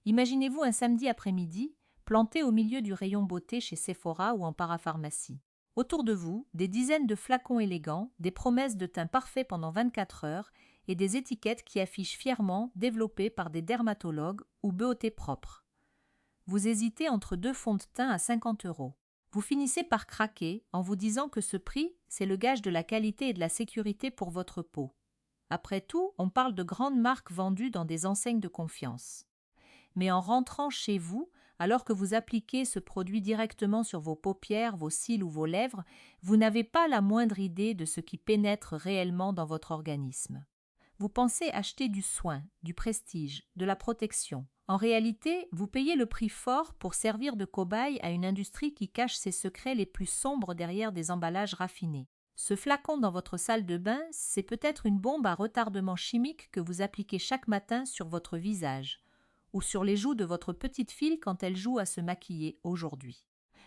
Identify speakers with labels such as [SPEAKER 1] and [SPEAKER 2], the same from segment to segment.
[SPEAKER 1] Imaginez-vous un samedi après-midi, planté au milieu du rayon beauté chez Sephora ou en parapharmacie. Autour de vous, des dizaines de flacons élégants, des promesses de teint parfait pendant 24 heures et des étiquettes qui affichent fièrement développées par des dermatologues ou beauté propre. Vous hésitez entre deux fonds de teint à 50 euros. Vous finissez par craquer en vous disant que ce prix, c'est le gage de la qualité et de la sécurité pour votre peau. Après tout, on parle de grandes marques vendues dans des enseignes de confiance. Mais en rentrant chez vous, alors que vous appliquez ce produit directement sur vos paupières, vos cils ou vos lèvres, vous n'avez pas la moindre idée de ce qui pénètre réellement dans votre organisme. Vous pensez acheter du soin, du prestige, de la protection. En réalité, vous payez le prix fort pour servir de cobaye à une industrie qui cache ses secrets les plus sombres derrière des emballages raffinés. Ce flacon dans votre salle de bain, c'est peut-être une bombe à retardement chimique que vous appliquez chaque matin sur votre visage ou sur les joues de votre petite fille quand elle joue à se maquiller aujourd'hui.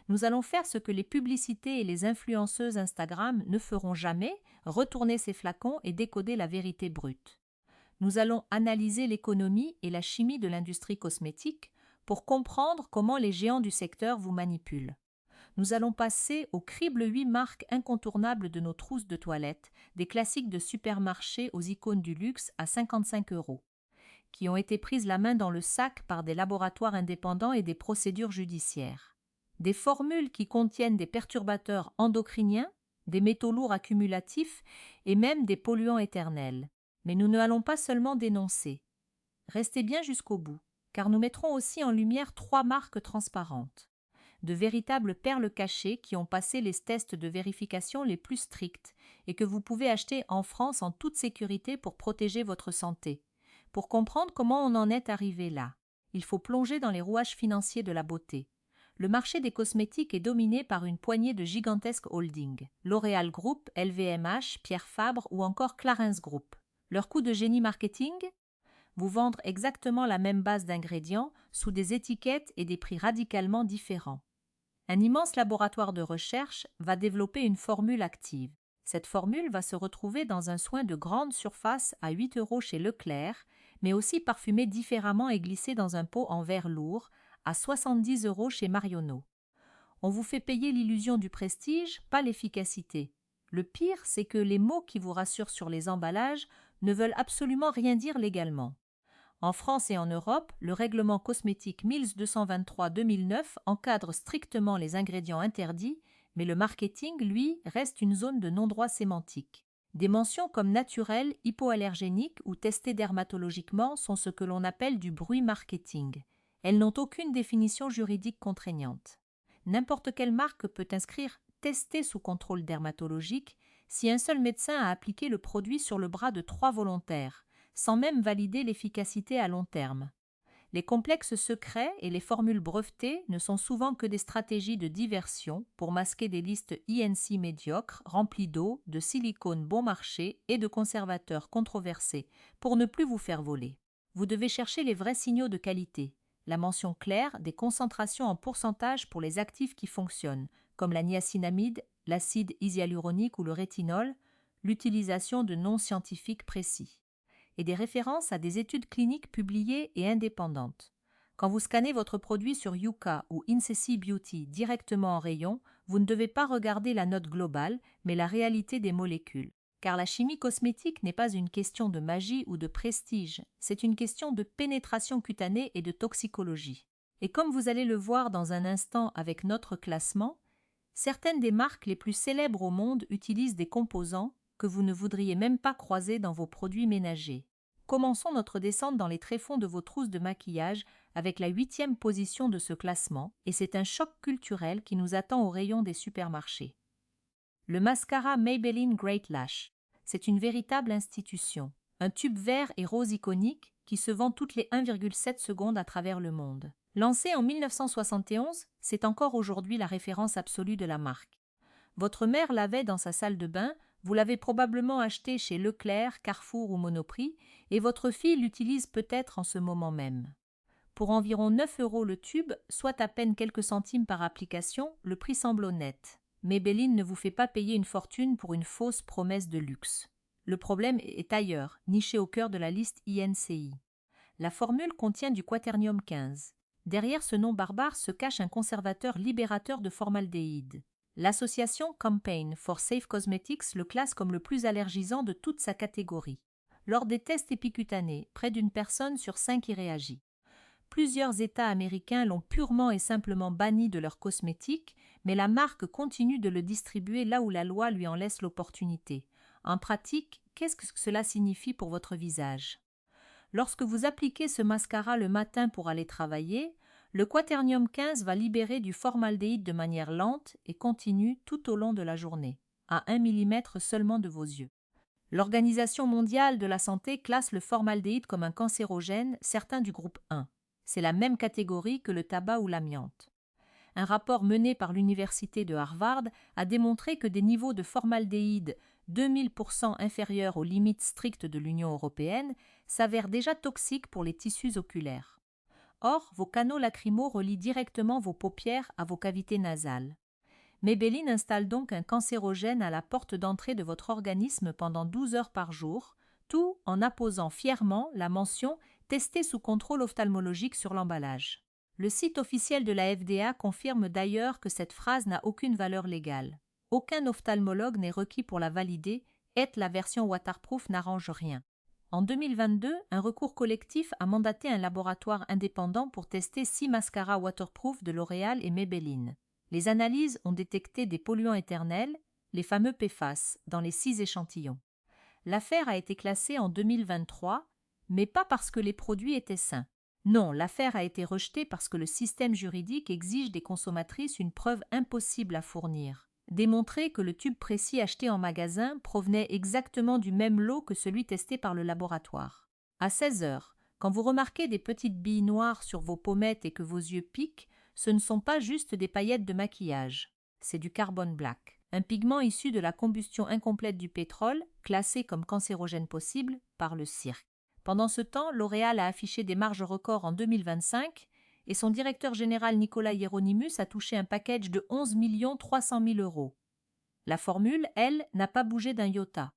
[SPEAKER 1] Nous allons faire ce que les publicités et les influenceuses Instagram ne feront jamais, retourner ces flacons et décoder la vérité brute. Nous allons analyser l'économie et la chimie de l'industrie cosmétique pour comprendre comment les géants du secteur vous manipulent. Nous allons passer au crible 8 marques incontournables de nos trousses de toilette, des classiques de supermarché aux icônes du luxe à 55 euros, qui ont été prises la main dans le sac par des laboratoires indépendants et des procédures judiciaires. Des formules qui contiennent des perturbateurs endocriniens, des métaux lourds accumulatifs et même des polluants éternels. Mais nous n'allons pas seulement dénoncer. Restez bien jusqu'au bout, car nous mettrons aussi en lumière 3 marques transparentes. De véritables perles cachées qui ont passé les tests de vérification les plus stricts et que vous pouvez acheter en France en toute sécurité pour protéger votre santé. Pour comprendre comment on en est arrivé là, il faut plonger dans les rouages financiers de la beauté. Le marché des cosmétiques est dominé par une poignée de gigantesques holdings. L'Oréal Group, LVMH, Pierre Fabre ou encore Clarins Group. Leur coup de génie marketing? Vous vendre exactement la même base d'ingrédients sous des étiquettes et des prix radicalement différents. Un immense laboratoire de recherche va développer une formule active. Cette formule va se retrouver dans un soin de grande surface à 8 euros chez Leclerc, mais aussi parfumée différemment et glissée dans un pot en verre lourd à 70 euros chez Marionneau. On vous fait payer l'illusion du prestige, pas l'efficacité. Le pire, c'est que les mots qui vous rassurent sur les emballages ne veulent absolument rien dire légalement. En France et en Europe, le règlement cosmétique 1223/2009 encadre strictement les ingrédients interdits, mais le marketing, lui, reste une zone de non-droit sémantique. Des mentions comme naturel, hypoallergénique ou testé dermatologiquement sont ce que l'on appelle du bruit marketing. Elles n'ont aucune définition juridique contraignante. N'importe quelle marque peut inscrire testé sous contrôle dermatologique si un seul médecin a appliqué le produit sur le bras de 3 volontaires, sans même valider l'efficacité à long terme. Les complexes secrets et les formules brevetées ne sont souvent que des stratégies de diversion pour masquer des listes INC médiocres remplies d'eau, de silicone bon marché et de conservateurs controversés pour ne plus vous faire voler. Vous devez chercher les vrais signaux de qualité, la mention claire des concentrations en pourcentage pour les actifs qui fonctionnent, comme la niacinamide, l'acide hyaluronique ou le rétinol, l'utilisation de noms scientifiques précis et des références à des études cliniques publiées et indépendantes. Quand vous scannez votre produit sur Yuka ou Incessi Beauty directement en rayon, vous ne devez pas regarder la note globale, mais la réalité des molécules. Car la chimie cosmétique n'est pas une question de magie ou de prestige, c'est une question de pénétration cutanée et de toxicologie. Et comme vous allez le voir dans un instant avec notre classement, certaines des marques les plus célèbres au monde utilisent des composants que vous ne voudriez même pas croiser dans vos produits ménagers. Commençons notre descente dans les tréfonds de vos trousses de maquillage avec la 8e position de ce classement, et c'est un choc culturel qui nous attend au rayon des supermarchés. Le mascara Maybelline Great Lash. C'est une véritable institution. Un tube vert et rose iconique qui se vend toutes les 1,7 secondes à travers le monde. Lancé en 1971, c'est encore aujourd'hui la référence absolue de la marque. Votre mère l'avait dans sa salle de bain, vous l'avez probablement acheté chez Leclerc, Carrefour ou Monoprix, et votre fille l'utilise peut-être en ce moment même. Pour environ 9 euros le tube, soit à peine quelques centimes par application, le prix semble honnête. Maybelline ne vous fait pas payer une fortune pour une fausse promesse de luxe. Le problème est ailleurs, niché au cœur de la liste INCI. La formule contient du quaternium 15. Derrière ce nom barbare se cache un conservateur libérateur de formaldéhyde. L'association Campaign for Safe Cosmetics le classe comme le plus allergisant de toute sa catégorie. Lors des tests épicutanés, près d'une personne sur 5 y réagit. Plusieurs États américains l'ont purement et simplement banni de leurs cosmétiques, mais la marque continue de le distribuer là où la loi lui en laisse l'opportunité. En pratique, qu'est-ce que cela signifie pour votre visage? Lorsque vous appliquez ce mascara le matin pour aller travailler, le quaternium 15 va libérer du formaldéhyde de manière lente et continue tout au long de la journée, à 1 mm seulement de vos yeux. L'Organisation mondiale de la santé classe le formaldéhyde comme un cancérogène, certains du groupe 1. C'est la même catégorie que le tabac ou l'amiante. Un rapport mené par l'université de Harvard a démontré que des niveaux de formaldéhyde 2000% inférieurs aux limites strictes de l'Union européenne s'avèrent déjà toxiques pour les tissus oculaires. Or, vos canaux lacrymaux relient directement vos paupières à vos cavités nasales. Maybelline installe donc un cancérogène à la porte d'entrée de votre organisme pendant 12 heures par jour, tout en apposant fièrement la mention « Testé sous contrôle ophtalmologique » sur l'emballage. Le site officiel de la FDA confirme d'ailleurs que cette phrase n'a aucune valeur légale. Aucun ophtalmologue n'est requis pour la valider et la version waterproof n'arrange rien. En 2022, un recours collectif a mandaté un laboratoire indépendant pour tester 6 mascaras waterproof de L'Oréal et Maybelline. Les analyses ont détecté des polluants éternels, les fameux PFAS, dans les 6 échantillons. L'affaire a été classée en 2023, mais pas parce que les produits étaient sains. Non, l'affaire a été rejetée parce que le système juridique exige des consommatrices une preuve impossible à fournir. Démontrer que le tube précis acheté en magasin provenait exactement du même lot que celui testé par le laboratoire. À 16 heures, quand vous remarquez des petites billes noires sur vos pommettes et que vos yeux piquent, ce ne sont pas juste des paillettes de maquillage, c'est du carbone black, un pigment issu de la combustion incomplète du pétrole, classé comme cancérogène possible par le CIRC. Pendant ce temps, L'Oréal a affiché des marges records en 2025 et son directeur général Nicolas Hieronymus a touché un package de 11 300 000 €. La formule, elle, n'a pas bougé d'un iota.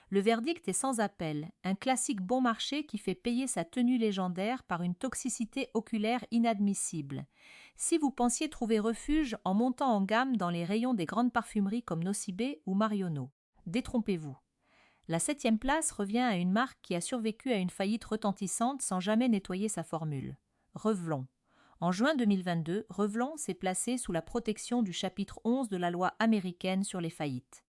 [SPEAKER 1] Le verdict est sans appel, un classique bon marché qui fait payer sa tenue légendaire par une toxicité oculaire inadmissible. Si vous pensiez trouver refuge en montant en gamme dans les rayons des grandes parfumeries comme Nocibé ou Marionneau, détrompez-vous. La 7e place revient à une marque qui a survécu à une faillite retentissante sans jamais nettoyer sa formule. Revlon. En juin 2022, Revlon s'est placé sous la protection du chapitre 11 de la loi américaine sur les faillites.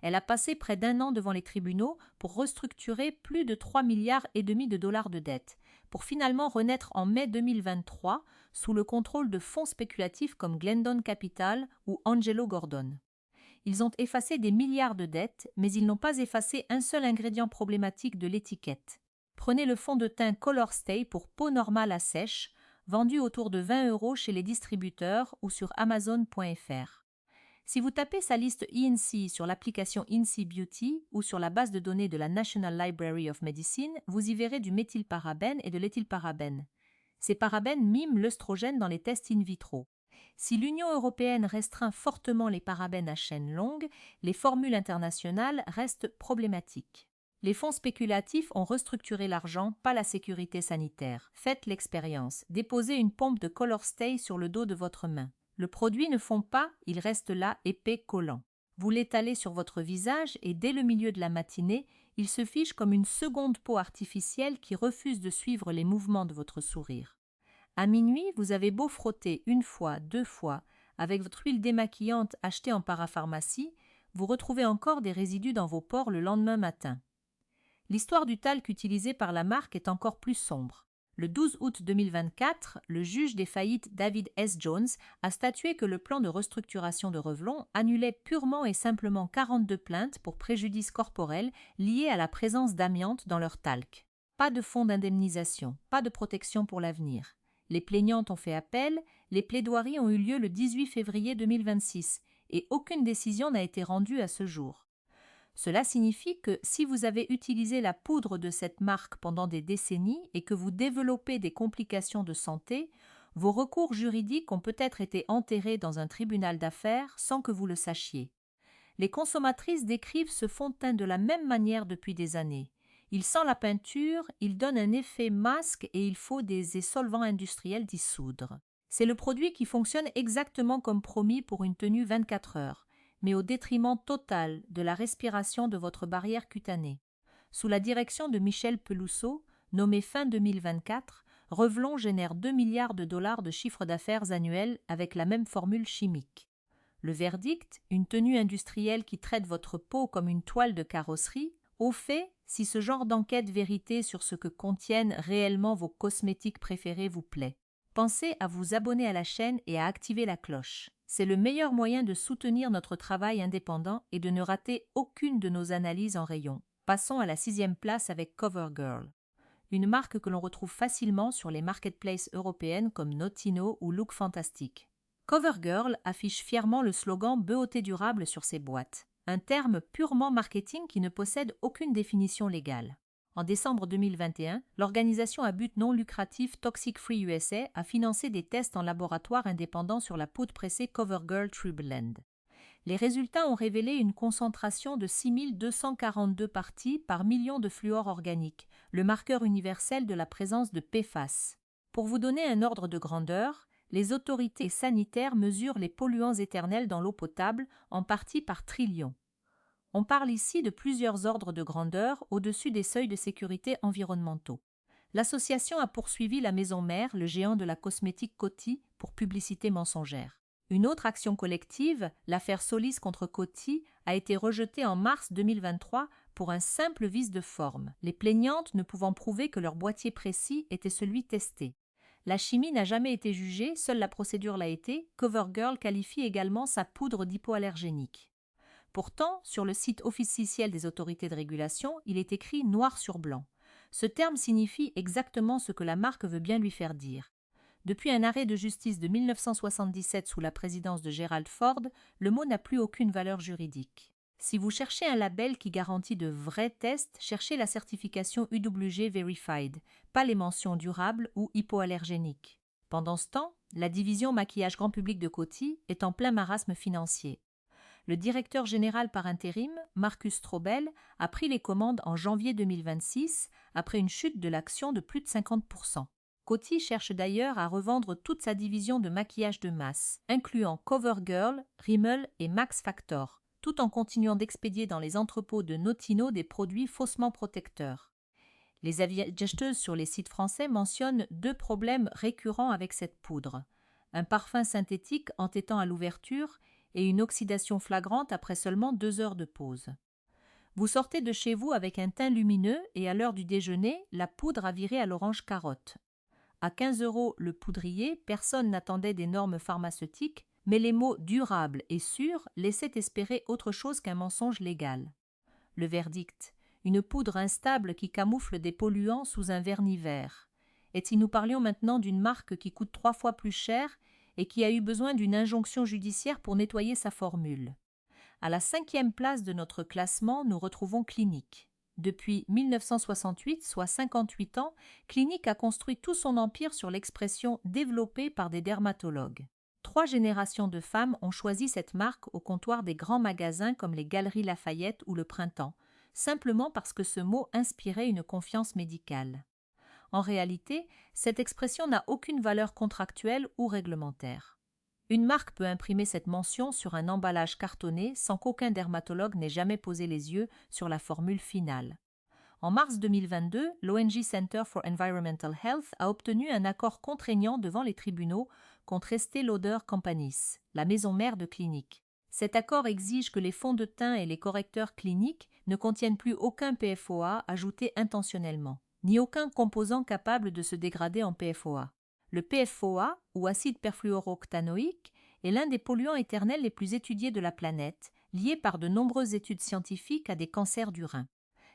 [SPEAKER 1] Elle a passé près d'1 an devant les tribunaux pour restructurer plus de 3,5 milliards de dollars de dettes, pour finalement renaître en mai 2023 sous le contrôle de fonds spéculatifs comme Glendon Capital ou Angelo Gordon. Ils ont effacé des milliards de dettes, mais ils n'ont pas effacé un seul ingrédient problématique de l'étiquette. Prenez le fond de teint Color Stay pour peau normale à sèche, vendu autour de 20 € chez les distributeurs ou sur Amazon.fr. Si vous tapez sa liste INC sur l'application INC Beauty ou sur la base de données de la National Library of Medicine, vous y verrez du méthylparabène et de l'éthylparabène. Ces parabènes miment l'œstrogène dans les tests in vitro. Si l'Union européenne restreint fortement les parabènes à chaîne longue, les formules internationales restent problématiques. Les fonds spéculatifs ont restructuré l'argent, pas la sécurité sanitaire. Faites l'expérience. Déposez une pompe de Color Stay sur le dos de votre main. Le produit ne fond pas, il reste là épais collant. Vous l'étalez sur votre visage et dès le milieu de la matinée, il se fige comme une seconde peau artificielle qui refuse de suivre les mouvements de votre sourire. À minuit, vous avez beau frotter 1 fois, 2 fois, avec votre huile démaquillante achetée en parapharmacie, vous retrouvez encore des résidus dans vos pores le lendemain matin. L'histoire du talc utilisé par la marque est encore plus sombre. Le 12 août 2024, le juge des faillites David S. Jones a statué que le plan de restructuration de Revlon annulait purement et simplement 42 plaintes pour préjudice corporel liées à la présence d'amiante dans leur talc. Pas de fonds d'indemnisation, pas de protection pour l'avenir. Les plaignantes ont fait appel, les plaidoiries ont eu lieu le 18 février 2026 et aucune décision n'a été rendue à ce jour. Cela signifie que si vous avez utilisé la poudre de cette marque pendant des décennies et que vous développez des complications de santé, vos recours juridiques ont peut-être été enterrés dans un tribunal d'affaires sans que vous le sachiez. Les consommatrices décrivent ce fond de teint de la même manière depuis des années. Il sent la peinture, il donne un effet masque et il faut des solvants industriels dissoudre. C'est le produit qui fonctionne exactement comme promis pour une tenue 24 heures, mais au détriment total de la respiration de votre barrière cutanée. Sous la direction de Michel Pelousseau, nommé fin 2024, Revlon génère 2 milliards de dollars de chiffre d'affaires annuel avec la même formule chimique. Le verdict, une tenue industrielle qui traite votre peau comme une toile de carrosserie. Au fait, si ce genre d'enquête vérité sur ce que contiennent réellement vos cosmétiques préférés vous plaît, pensez à vous abonner à la chaîne et à activer la cloche. C'est le meilleur moyen de soutenir notre travail indépendant et de ne rater aucune de nos analyses en rayon. Passons à la 6e place avec CoverGirl, une marque que l'on retrouve facilement sur les marketplaces européennes comme Notino ou Look Fantastic. CoverGirl affiche fièrement le slogan « Beauté durable » sur ses boîtes, un terme purement marketing qui ne possède aucune définition légale. En décembre 2021, l'organisation à but non lucratif Toxic Free USA a financé des tests en laboratoire indépendants sur la poudre pressée CoverGirl True Blend. Les résultats ont révélé une concentration de 6242 parties par million de fluor organique, le marqueur universel de la présence de PFAS. Pour vous donner un ordre de grandeur, les autorités sanitaires mesurent les polluants éternels dans l'eau potable en partie par trillion. On parle ici de plusieurs ordres de grandeur au-dessus des seuils de sécurité environnementaux. L'association a poursuivi la maison mère, le géant de la cosmétique Coty, pour publicité mensongère. Une autre action collective, l'affaire Solis contre Coty, a été rejetée en mars 2023 pour un simple vice de forme, les plaignantes ne pouvant prouver que leur boîtier précis était celui testé. La chimie n'a jamais été jugée, seule la procédure l'a été. CoverGirl qualifie également sa poudre d'hypoallergénique. Pourtant, sur le site officiel des autorités de régulation, il est écrit noir sur blanc. Ce terme signifie exactement ce que la marque veut bien lui faire dire. Depuis un arrêt de justice de 1977 sous la présidence de Gerald Ford, le mot n'a plus aucune valeur juridique. Si vous cherchez un label qui garantit de vrais tests, cherchez la certification UWG Verified, pas les mentions durables ou hypoallergéniques. Pendant ce temps, la division maquillage grand public de Coty est en plein marasme financier. Le directeur général par intérim, Marcus Strobel, a pris les commandes en janvier 2026 après une chute de l'action de plus de 50%. Coty cherche d'ailleurs à revendre toute sa division de maquillage de masse, incluant CoverGirl, Rimmel et Max Factor, tout en continuant d'expédier dans les entrepôts de Notino des produits faussement protecteurs. Les avis-acheteuses sur les sites français mentionnent 2 problèmes récurrents avec cette poudre. Un parfum synthétique entêtant à l'ouverture et une oxydation flagrante après seulement 2 heures de pause. Vous sortez de chez vous avec un teint lumineux et à l'heure du déjeuner, la poudre a viré à l'orange carotte. À 15 € le poudrier, personne n'attendait des normes pharmaceutiques, mais les mots « durable » et « sûr » laissaient espérer autre chose qu'un mensonge légal. Le verdict, une poudre instable qui camoufle des polluants sous un vernis vert. Et si nous parlions maintenant d'une marque qui coûte 3 fois plus cher et qui a eu besoin d'une injonction judiciaire pour nettoyer sa formule. À la 5e place de notre classement, nous retrouvons Clinique. Depuis 1968, soit 58 ans, Clinique a construit tout son empire sur l'expression développée par des dermatologues. 3 générations de femmes ont choisi cette marque au comptoir des grands magasins comme les Galeries Lafayette ou le Printemps, simplement parce que ce mot inspirait une confiance médicale. En réalité, cette expression n'a aucune valeur contractuelle ou réglementaire. Une marque peut imprimer cette mention sur un emballage cartonné sans qu'aucun dermatologue n'ait jamais posé les yeux sur la formule finale. En mars 2022, l'ONG Center for Environmental Health a obtenu un accord contraignant devant les tribunaux contre Estée Lauder Companies, la maison mère de Clinique. Cet accord exige que les fonds de teint et les correcteurs cliniques ne contiennent plus aucun PFOA ajouté intentionnellement, ni aucun composant capable de se dégrader en PFOA. Le PFOA, ou acide perfluorooctanoïque, est l'un des polluants éternels les plus étudiés de la planète, lié par de nombreuses études scientifiques à des cancers du rein,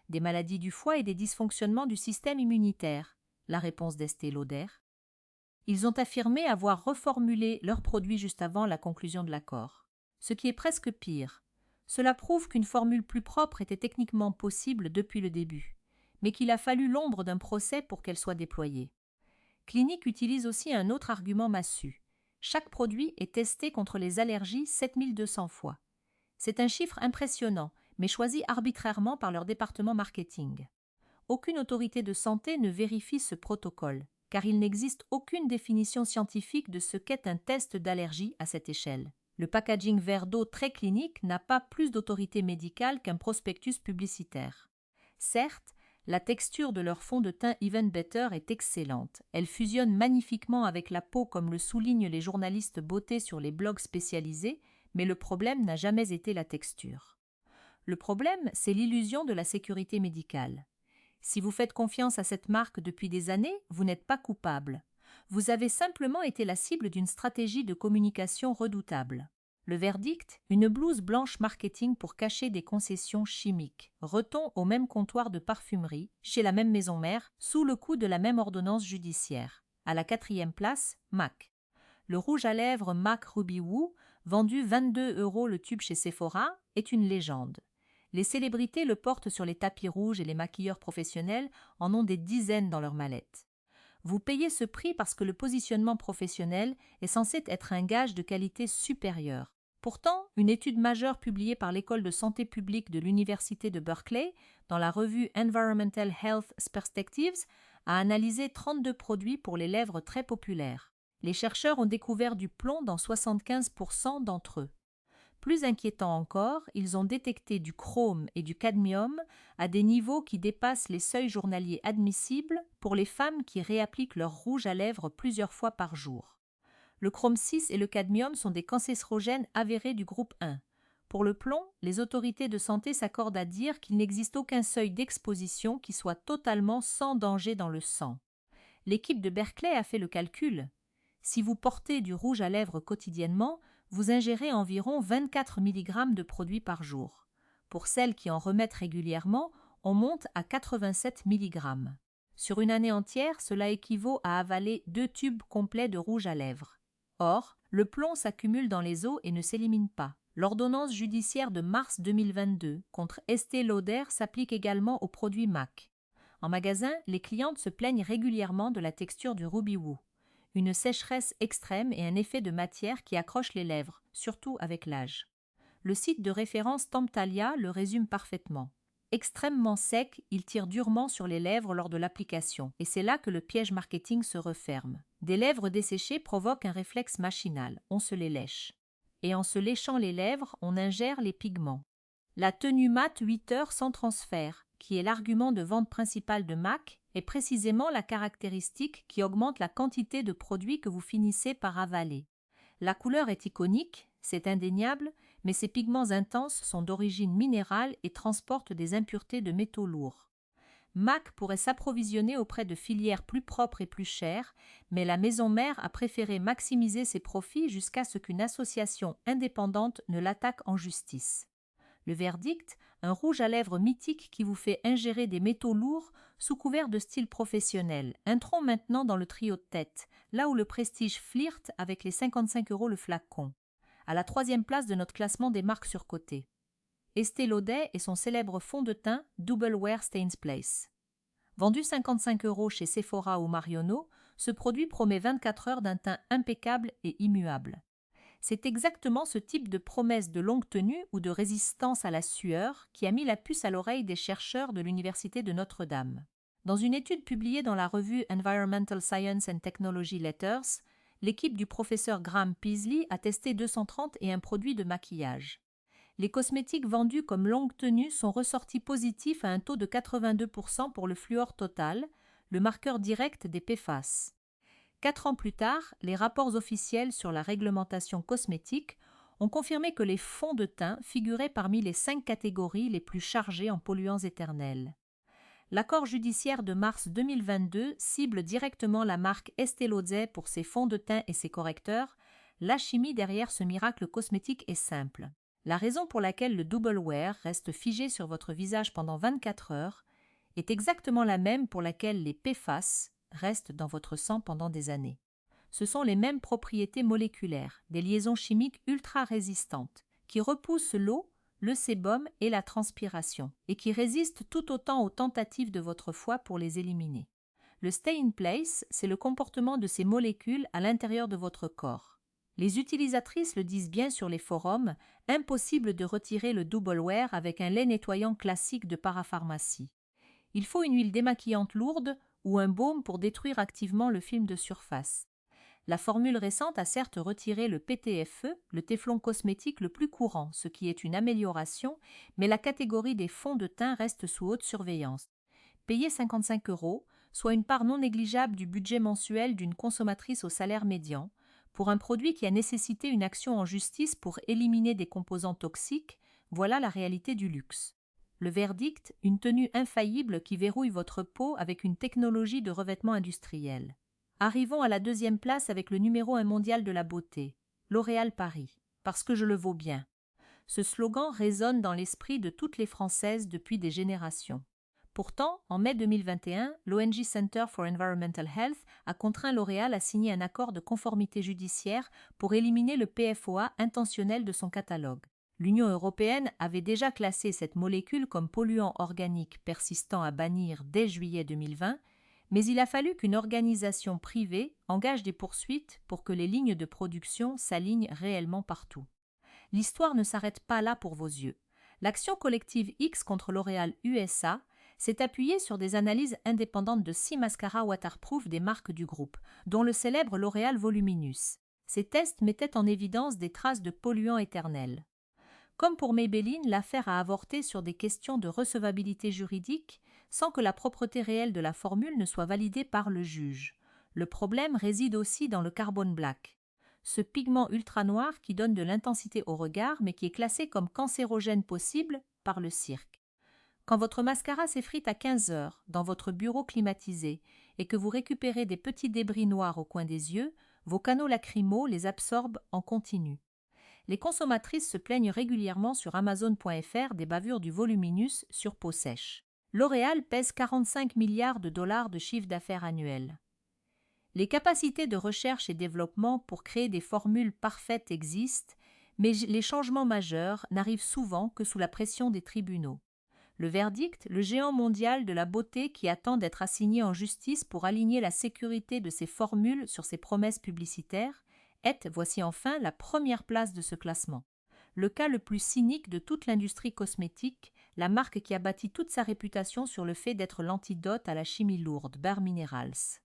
[SPEAKER 1] des maladies du foie et des dysfonctionnements du système immunitaire. La réponse d'Estée Lauder. Ils ont affirmé avoir reformulé leurs produits juste avant la conclusion de l'accord. Ce qui est presque pire. Cela prouve qu'une formule plus propre était techniquement possible depuis le début, mais qu'il a fallu l'ombre d'un procès pour qu'elle soit déployée. Clinique utilise aussi un autre argument massu. Chaque produit est testé contre les allergies 7200 fois. C'est un chiffre impressionnant, mais choisi arbitrairement par leur département marketing. aucune autorité de santé ne vérifie ce protocole, car il n'existe aucune définition scientifique de ce qu'est un test d'allergie à cette échelle. Le packaging vert d'eau très clinique n'a pas plus d'autorité médicale qu'un prospectus publicitaire. Certes, la texture de leur fond de teint Even Better est excellente. Elle fusionne magnifiquement avec la peau comme le soulignent les journalistes beauté sur les blogs spécialisés, mais le problème n'a jamais été la texture. Le problème, c'est l'illusion de la sécurité médicale. Si vous faites confiance à cette marque depuis des années, vous n'êtes pas coupable. Vous avez simplement été la cible d'une stratégie de communication redoutable. Le verdict, une blouse blanche marketing pour cacher des concessions chimiques, reton au même comptoir de parfumerie, chez la même maison mère, sous le coup de la même ordonnance judiciaire. À la 4e place, MAC. Le rouge à lèvres MAC Ruby Woo, vendu 22 € le tube chez Sephora, est une légende. Les célébrités le portent sur les tapis rouges et les maquilleurs professionnels en ont des dizaines dans leurs mallettes. Vous payez ce prix parce que le positionnement professionnel est censé être un gage de qualité supérieure. Pourtant, une étude majeure publiée par l'École de santé publique de l'Université de Berkeley dans la revue Environmental Health Perspectives a analysé 32 produits pour les lèvres très populaires. Les chercheurs ont découvert du plomb dans 75% d'entre eux. Plus inquiétant encore, ils ont détecté du chrome et du cadmium à des niveaux qui dépassent les seuils journaliers admissibles pour les femmes qui réappliquent leur rouge à lèvres plusieurs fois par jour. Le chrome 6 et le cadmium sont des cancérogènes avérés du groupe 1. Pour le plomb, les autorités de santé s'accordent à dire qu'il n'existe aucun seuil d'exposition qui soit totalement sans danger dans le sang. L'équipe de Berkeley a fait le calcul. Si vous portez du rouge à lèvres quotidiennement, vous ingérez environ 24 mg de produit par jour. Pour celles qui en remettent régulièrement, on monte à 87 mg. Sur une année entière, cela équivaut à avaler 2 tubes complets de rouge à lèvres. Or, le plomb s'accumule dans les os et ne s'élimine pas. L'ordonnance judiciaire de mars 2022 contre Estée Lauder s'applique également aux produits MAC. En magasin, les clientes se plaignent régulièrement de la texture du Ruby Woo. Une sécheresse extrême et un effet de matière qui accroche les lèvres, surtout avec l'âge. Le site de référence Temptalia le résume parfaitement. Extrêmement sec, il tire durement sur les lèvres lors de l'application, et c'est là que le piège marketing se referme. Des lèvres desséchées provoquent un réflexe machinal, on se les lèche. Et en se léchant les lèvres, on ingère les pigments. La tenue mate 8 heures sans transfert, qui est l'argument de vente principal de MAC, est précisément la caractéristique qui augmente la quantité de produits que vous finissez par avaler. La couleur est iconique, c'est indéniable, mais ces pigments intenses sont d'origine minérale et transportent des impuretés de métaux lourds. MAC pourrait s'approvisionner auprès de filières plus propres et plus chères, mais la maison mère a préféré maximiser ses profits jusqu'à ce qu'une association indépendante ne l'attaque en justice. Le verdict, un rouge à lèvres mythique qui vous fait ingérer des métaux lourds sous couvert de style professionnel. Entrons maintenant dans le trio de tête, là où le prestige flirte avec les 55 € le flacon. À la 3e place de notre classement des marques surcotées. Estée Lauder et son célèbre fond de teint Double Wear Stains Place. Vendu 55 € chez Sephora ou Marionneau, ce produit promet 24 heures d'un teint impeccable et immuable. C'est exactement ce type de promesse de longue tenue ou de résistance à la sueur qui a mis la puce à l'oreille des chercheurs de l'Université de Notre-Dame. Dans une étude publiée dans la revue Environmental Science and Technology Letters, l'équipe du professeur Graham Peasley a testé 231 produits de maquillage. Les cosmétiques vendus comme longue tenue sont ressortis positifs à un taux de 82% pour le fluor total, le marqueur direct des PFAS. 4 ans plus tard, les rapports officiels sur la réglementation cosmétique ont confirmé que les fonds de teint figuraient parmi les 5 catégories les plus chargées en polluants éternels. L'accord judiciaire de mars 2022 cible directement la marque Estée Lauder pour ses fonds de teint et ses correcteurs. La chimie derrière ce miracle cosmétique est simple. La raison pour laquelle le Double Wear reste figé sur votre visage pendant 24 heures est exactement la même pour laquelle les PFAS restent dans votre sang pendant des années. Ce sont les mêmes propriétés moléculaires, des liaisons chimiques ultra résistantes, qui repoussent l'eau, le sébum et la transpiration, et qui résistent tout autant aux tentatives de votre foie pour les éliminer. Le stay in place, c'est le comportement de ces molécules à l'intérieur de votre corps. Les utilisatrices le disent bien sur les forums, impossible de retirer le Double Wear avec un lait nettoyant classique de parapharmacie. Il faut une huile démaquillante lourde ou un baume pour détruire activement le film de surface. La formule récente a certes retiré le PTFE, le téflon cosmétique le plus courant, ce qui est une amélioration, mais la catégorie des fonds de teint reste sous haute surveillance. Payer 55 €, soit une part non négligeable du budget mensuel d'une consommatrice au salaire médian, pour un produit qui a nécessité une action en justice pour éliminer des composants toxiques, voilà la réalité du luxe. Le verdict, une tenue infaillible qui verrouille votre peau avec une technologie de revêtement industriel. Arrivons à la deuxième place avec le numéro 1 mondial de la beauté, L'Oréal Paris, parce que je le vaux bien. Ce slogan résonne dans l'esprit de toutes les Françaises depuis des générations. Pourtant, en mai 2021, l'ONG Center for Environmental Health a contraint L'Oréal à signer un accord de conformité judiciaire pour éliminer le PFOA intentionnel de son catalogue. L'Union européenne avait déjà classé cette molécule comme polluant organique persistant à bannir dès juillet 2020, mais il a fallu qu'une organisation privée engage des poursuites pour que les lignes de production s'alignent réellement partout. L'histoire ne s'arrête pas là pour vos yeux. L'action collective X contre L'Oréal USA s'est appuyée sur des analyses indépendantes de 6 mascaras waterproof des marques du groupe, dont le célèbre L'Oréal Voluminous. Ces tests mettaient en évidence des traces de polluants éternels. Comme pour Maybelline, l'affaire a avorté sur des questions de recevabilité juridique sans que la propreté réelle de la formule ne soit validée par le juge. Le problème réside aussi dans le carbon black, ce pigment ultra noir qui donne de l'intensité au regard mais qui est classé comme cancérogène possible par le cirque. Quand votre mascara s'effrite à 15 heures dans votre bureau climatisé et que vous récupérez des petits débris noirs au coin des yeux, vos canaux lacrymaux les absorbent en continu. Les consommatrices se plaignent régulièrement sur Amazon.fr des bavures du Voluminous sur peau sèche. L'Oréal pèse 45 milliards de dollars de chiffre d'affaires annuel. Les capacités de recherche et développement pour créer des formules parfaites existent, mais les changements majeurs n'arrivent souvent que sous la pression des tribunaux. Le verdict, le géant mondial de la beauté qui attend d'être assigné en justice pour aligner la sécurité de ses formules sur ses promesses publicitaires, est, voici enfin, la première place de ce classement. Le cas le plus cynique de toute l'industrie cosmétique, la marque qui a bâti toute sa réputation sur le fait d'être l'antidote à la chimie lourde, Bare Minerals.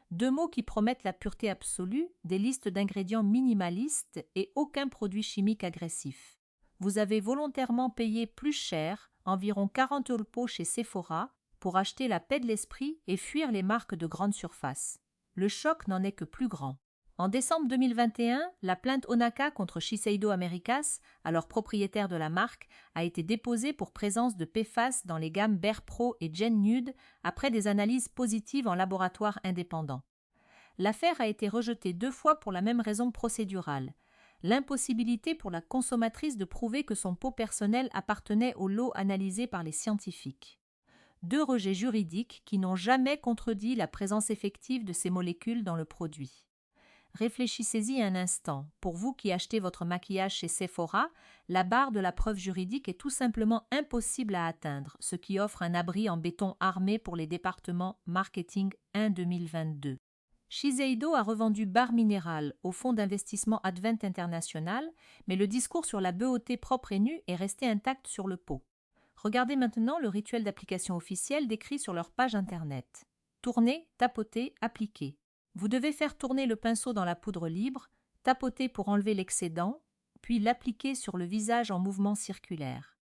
[SPEAKER 1] Deux mots qui promettent la pureté absolue, des listes d'ingrédients minimalistes et aucun produit chimique agressif. Vous avez volontairement payé plus cher, environ 40 € le pot chez Sephora, pour acheter la paix de l'esprit et fuir les marques de grande surface. Le choc n'en est que plus grand. En décembre 2021, la plainte Onaka contre Shiseido Americas, alors propriétaire de la marque, a été déposée pour présence de PFAS dans les gammes Bare Pro et Gen Nude après des analyses positives en laboratoire indépendant. L'affaire a été rejetée 2 fois pour la même raison procédurale, l'impossibilité pour la consommatrice de prouver que son pot personnel appartenait au lot analysé par les scientifiques. 2 rejets juridiques qui n'ont jamais contredit la présence effective de ces molécules dans le produit. Réfléchissez-y un instant. Pour vous qui achetez votre maquillage chez Sephora, la barre de la preuve juridique est tout simplement impossible à atteindre, ce qui offre un abri en béton armé pour les départements Marketing 1 2022. Shiseido a revendu Bare Minerals au fonds d'investissement Advent International, mais le discours sur la beauté propre et nue est resté intact sur le pot. Regardez maintenant le rituel d'application officiel décrit sur leur page internet. Tourner, tapoter, appliquer. Vous devez faire tourner le pinceau dans la poudre libre, tapoter pour enlever l'excédent, puis l'appliquer sur le visage en mouvement circulaire.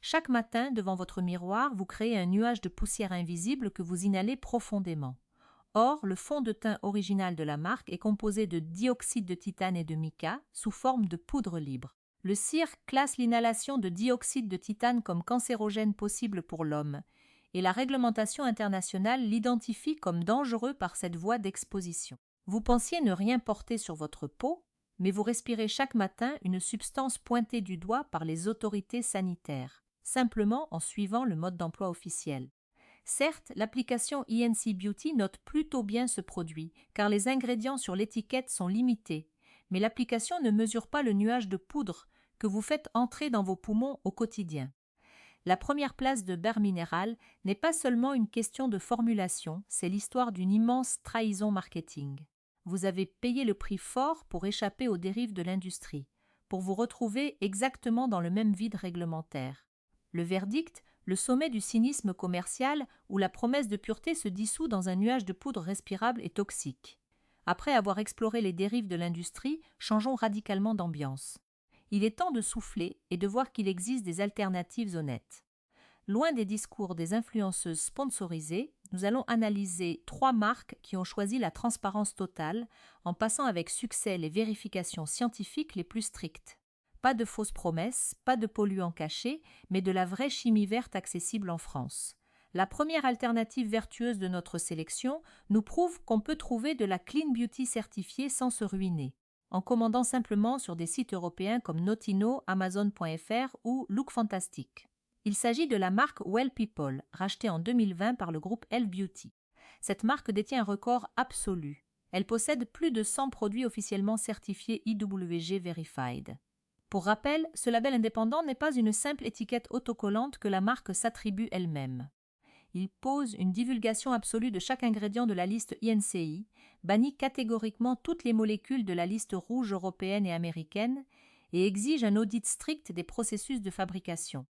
[SPEAKER 1] Chaque matin, devant votre miroir, vous créez un nuage de poussière invisible que vous inhalez profondément. Or, le fond de teint original de la marque est composé de dioxyde de titane et de mica sous forme de poudre libre. Le CIRC classe l'inhalation de dioxyde de titane comme cancérogène possible pour l'homme, et la réglementation internationale l'identifie comme dangereux par cette voie d'exposition. Vous pensiez ne rien porter sur votre peau, mais vous respirez chaque matin une substance pointée du doigt par les autorités sanitaires, simplement en suivant le mode d'emploi officiel. Certes, l'application ENC Beauty note plutôt bien ce produit, car les ingrédients sur l'étiquette sont limités, mais l'application ne mesure pas le nuage de poudre que vous faites entrer dans vos poumons au quotidien. La première place de Bare Minerals n'est pas seulement une question de formulation, c'est l'histoire d'une immense trahison marketing. Vous avez payé le prix fort pour échapper aux dérives de l'industrie, pour vous retrouver exactement dans le même vide réglementaire. Le verdict, le sommet du cynisme commercial où la promesse de pureté se dissout dans un nuage de poudre respirable et toxique. Après avoir exploré les dérives de l'industrie, changeons radicalement d'ambiance. Il est temps de souffler et de voir qu'il existe des alternatives honnêtes. Loin des discours des influenceuses sponsorisées, nous allons analyser 3 marques qui ont choisi la transparence totale en passant avec succès les vérifications scientifiques les plus strictes. Pas de fausses promesses, pas de polluants cachés, mais de la vraie chimie verte accessible en France. La première alternative vertueuse de notre sélection nous prouve qu'on peut trouver de la clean beauty certifiée sans se ruiner, en commandant simplement sur des sites européens comme Notino, Amazon.fr ou Look Fantastic. Il s'agit de la marque Well People, rachetée en 2020 par le groupe Elf Beauty. Cette marque détient un record absolu. Elle possède plus de 100 produits officiellement certifiés IWG Verified. Pour rappel, ce label indépendant n'est pas une simple étiquette autocollante que la marque s'attribue elle-même. Il pose une divulgation absolue de chaque ingrédient de la liste INCI, bannit catégoriquement toutes les molécules de la liste rouge européenne et américaine et exige un audit strict des processus de fabrication.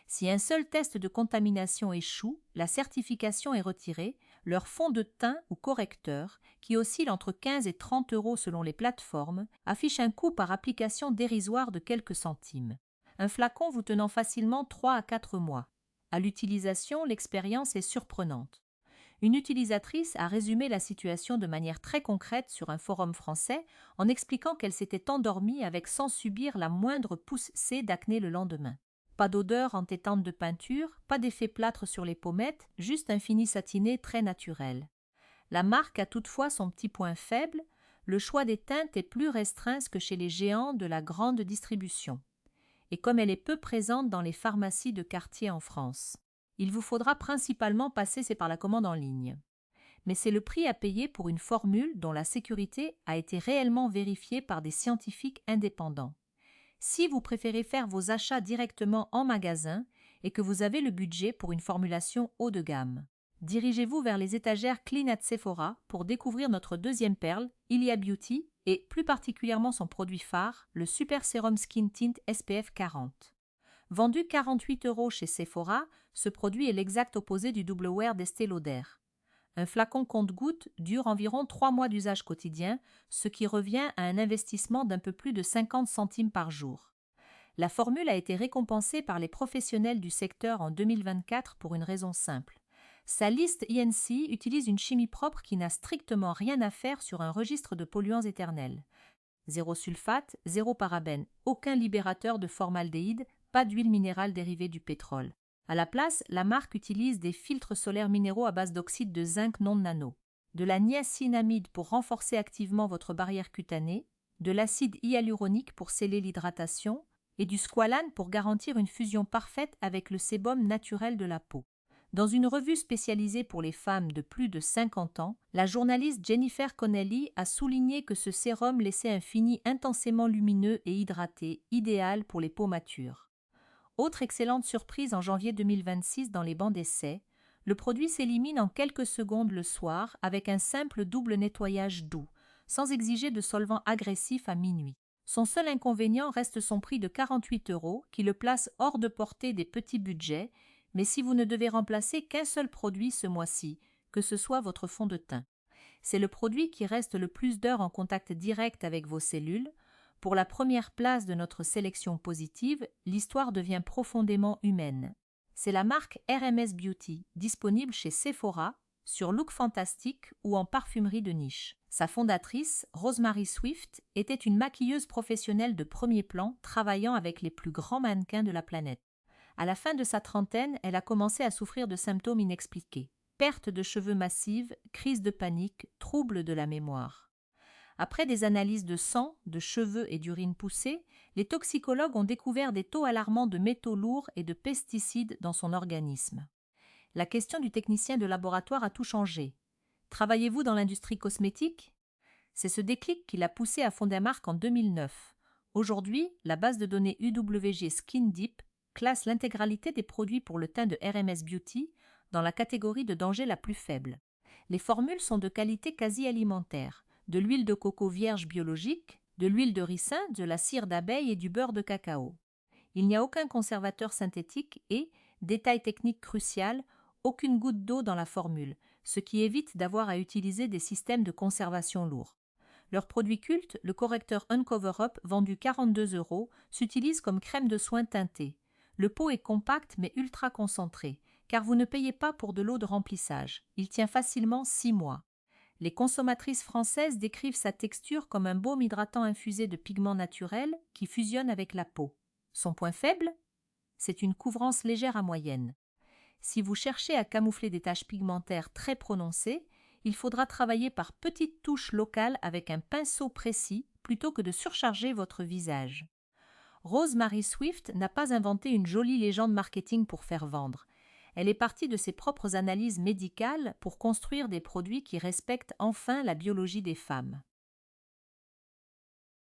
[SPEAKER 1] Si un seul test de contamination échoue, la certification est retirée, leur fond de teint ou correcteur, qui oscille entre 15 et 30 € selon les plateformes, affiche un coût par application dérisoire de quelques centimes. Un flacon vous tenant facilement 3 à 4 mois. À l'utilisation, l'expérience est surprenante. Une utilisatrice a résumé la situation de manière très concrète sur un forum français en expliquant qu'elle s'était endormie avec sans subir la moindre poussée d'acné le lendemain. Pas d'odeur entêtante de peinture, pas d'effet plâtre sur les pommettes, juste un fini satiné très naturel. La marque a toutefois son petit point faible, le choix des teintes est plus restreint que chez les géants de la grande distribution. Et comme elle est peu présente dans les pharmacies de quartier en France, il vous faudra principalement passer par la commande en ligne. Mais c'est le prix à payer pour une formule dont la sécurité a été réellement vérifiée par des scientifiques indépendants. Si vous préférez faire vos achats directement en magasin et que vous avez le budget pour une formulation haut de gamme, dirigez-vous vers les étagères Clean at Sephora pour découvrir notre deuxième perle, Ilia Beauty, et plus particulièrement son produit phare, le Super Serum Skin Tint SPF 40. Vendu 48 € chez Sephora, ce produit est l'exact opposé du Double Wear d'Estée Lauder. Un flacon compte-gouttes dure environ 3 mois d'usage quotidien, ce qui revient à un investissement d'un peu plus de 50 centimes par jour. La formule a été récompensée par les professionnels du secteur en 2024 pour une raison simple. Sa liste INC utilise une chimie propre qui n'a strictement rien à faire sur un registre de polluants éternels. Zéro sulfate, zéro parabène, aucun libérateur de formaldéhyde, pas d'huile minérale dérivée du pétrole. À la place, la marque utilise des filtres solaires minéraux à base d'oxyde de zinc non nano, de la niacinamide pour renforcer activement votre barrière cutanée, de l'acide hyaluronique pour sceller l'hydratation et du squalane pour garantir une fusion parfaite avec le sébum naturel de la peau. Dans une revue spécialisée pour les femmes de plus de 50 ans, la journaliste Jennifer Connelly a souligné que ce sérum laissait un fini intensément lumineux et hydraté, idéal pour les peaux matures. Autre excellente surprise en janvier 2026 dans les bancs d'essai, le produit s'élimine en quelques secondes le soir avec un simple double nettoyage doux, sans exiger de solvant agressif à minuit. Son seul inconvénient reste son prix de 48 € qui le place hors de portée des petits budgets, mais si vous ne devez remplacer qu'un seul produit ce mois-ci, que ce soit votre fond de teint. C'est le produit qui reste le plus d'heures en contact direct avec vos cellules. Pour la première place de notre sélection positive, l'histoire devient profondément humaine. C'est la marque RMS Beauty, disponible chez Sephora, sur Look Fantastic ou en parfumerie de niche. Sa fondatrice, Rosemary Swift, était une maquilleuse professionnelle de premier plan travaillant avec les plus grands mannequins de la planète. À la fin de sa trentaine, elle a commencé à souffrir de symptômes inexpliqués. Perte de cheveux massive, crise de panique, troubles de la mémoire. Après des analyses de sang, de cheveux et d'urine poussée, les toxicologues ont découvert des taux alarmants de métaux lourds et de pesticides dans son organisme. La question du technicien de laboratoire a tout changé. Travaillez-vous dans l'industrie cosmétique ? C'est ce déclic qui l'a poussé à fonder Marc en 2009. Aujourd'hui, la base de données UWG Skin Deep classe l'intégralité des produits pour le teint de RMS Beauty dans la catégorie de danger la plus faible. Les formules sont de qualité quasi alimentaire. De l'huile de coco vierge biologique, de l'huile de ricin, de la cire d'abeille et du beurre de cacao. Il n'y a aucun conservateur synthétique et, Détail technique crucial, aucune goutte d'eau dans la formule, ce qui évite d'avoir à utiliser des systèmes de conservation lourds. Leur produit culte, le correcteur Uncover Up, vendu 42 €, s'utilise comme crème de soin teintée. Le pot est compact mais ultra concentré, car vous ne payez pas pour de l'eau de remplissage. Il tient facilement 6 mois. Les consommatrices françaises décrivent sa texture comme un baume hydratant infusé de pigments naturels qui fusionne avec la peau. Son point faible? C'est une couvrance légère à moyenne. Si vous cherchez à camoufler des taches pigmentaires très prononcées, il faudra travailler par petites touches locales avec un pinceau précis plutôt que de surcharger votre visage. Rosemary Swift n'a pas inventé une jolie légende marketing pour faire vendre. Elle est partie de ses propres analyses médicales pour construire des produits qui respectent enfin la biologie des femmes.